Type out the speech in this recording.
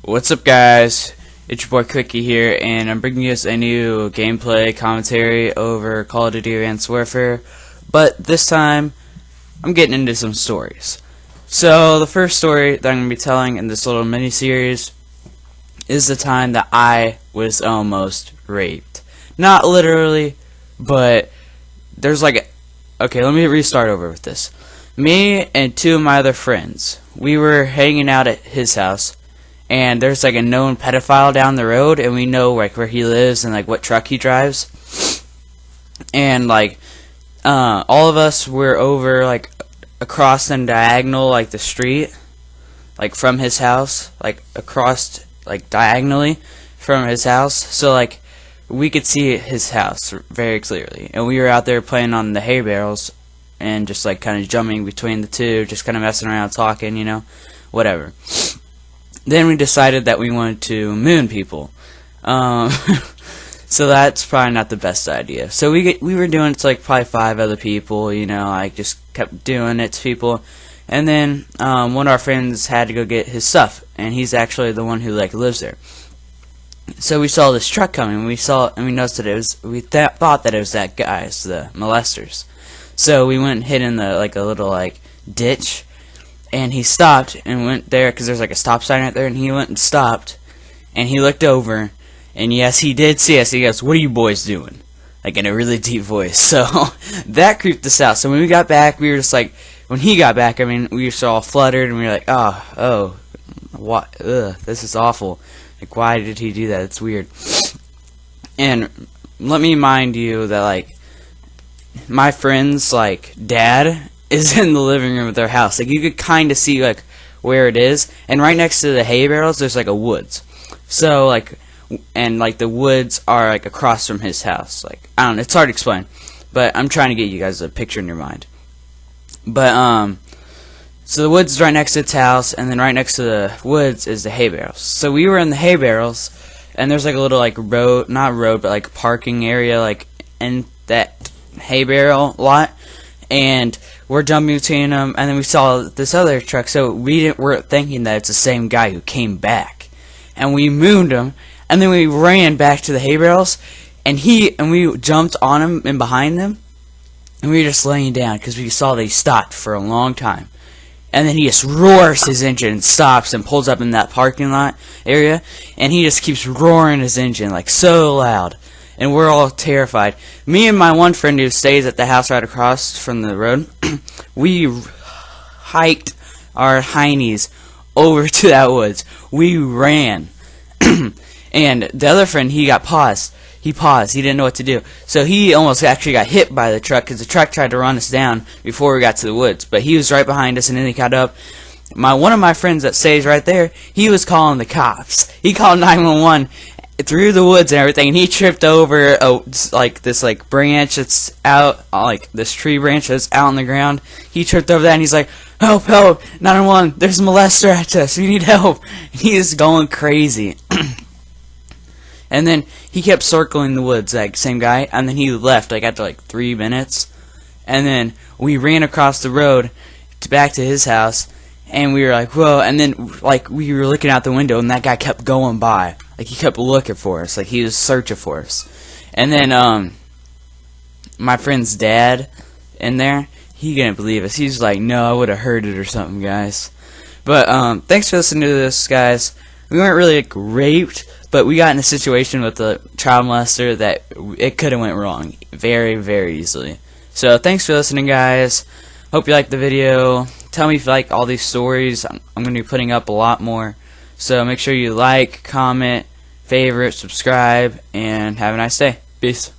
What's up, guys? It's your boy Quickie here, and I'm bringing us a new gameplay commentary over Call of Duty Advanced Warfare, but this time I'm getting into some stories. So the first story that I'm going to be telling in this little mini-series is the time that I was almost raped. Not literally, but there's like okay, let me restart over with this. Me and two of my other friends, we were hanging out at his house, and there's like a known pedophile down the road, and we know like where he lives and like what truck he drives. And like all of us were over like across and diagonal, like the street, like from his house, like across like diagonally from his house, so like we could see his house very clearly. And we were out there playing on the hay bales and just like kind of jumping between the two, just kind of messing around, talking, you know, whatever. Then we decided that we wanted to moon people. So that's probably not the best idea. So we were doing it to like probably 5 other people, you know, like just kept doing it to people. And then one of our friends had to go get his stuff, and he's actually the one who like lives there. So we saw this truck coming. We noticed that it was. We thought that it was that guys, the molesters. So we went and hid in the like a little like ditch, and he stopped and went there because there's like a stop sign right there. And he went and stopped, and he looked over, and yes, he did see us. He goes, "What are you boys doing?" Like in a really deep voice. So that creeped us out. So when we got back, we were just like, when he got back, I mean, we were all fluttered, and we were like, oh, what? Ugh, this is awful. Like, why did he do that? It's weird. And let me mind you that, like, my friend's, like, dad is in the living room of their house. Like, you could kind of see, like, where it is. And right next to the hay barrels, there's, like, a woods. So, like, and, like, the woods are, like, across from his house. Like, I don't know. It's hard to explain. But I'm trying to get you guys a picture in your mind. But, so the woods is right next to its house, and then right next to the woods is the hay barrels. So we were in the hay barrels, and there's like a little like road, not road, but like parking area like in that hay barrel lot, and we're jumping between them, and then we saw this other truck, so weren't thinking that it's the same guy who came back, and we mooned him, and then we ran back to the hay barrels, and we jumped on him and behind them, and we were just laying down because we saw that he stopped for a long time. And then he just roars his engine and stops and pulls up in that parking lot area. And he just keeps roaring his engine like so loud. And we're all terrified. Me and my one friend who stays at the house right across from the road, we hiked our heinies over to that woods. We ran. And the other friend, he got paused. He paused. He didn't know what to do. So he almost actually got hit by the truck because the truck tried to run us down before we got to the woods. But he was right behind us, and then he got up. One of my friends that stays right there, he was calling the cops. He called 911 through the woods and everything, and he tripped over like this like branch that's out, like this tree branch that's out on the ground. He tripped over that, and he's like, "Help, help, 911, there's a molester at us, we need help." And he is going crazy. And then he kept circling the woods, like same guy, and then he left like after like 3 minutes. And then we ran across the road back to his house, and we were like, whoa. And then like we were looking out the window, and that guy kept going by, like he kept looking for us, like he was searching for us. And then my friend's dad in there, he couldn't believe us. He was like, no, I would have heard it or something, guys. But thanks for listening to this, guys. We weren't really like raped, but we got in a situation with a child molester that it could have went wrong very, very easily. So thanks for listening, guys. Hope you liked the video. Tell me if you like all these stories. I'm going to be putting up a lot more. So make sure you like, comment, favorite, subscribe, and have a nice day. Peace.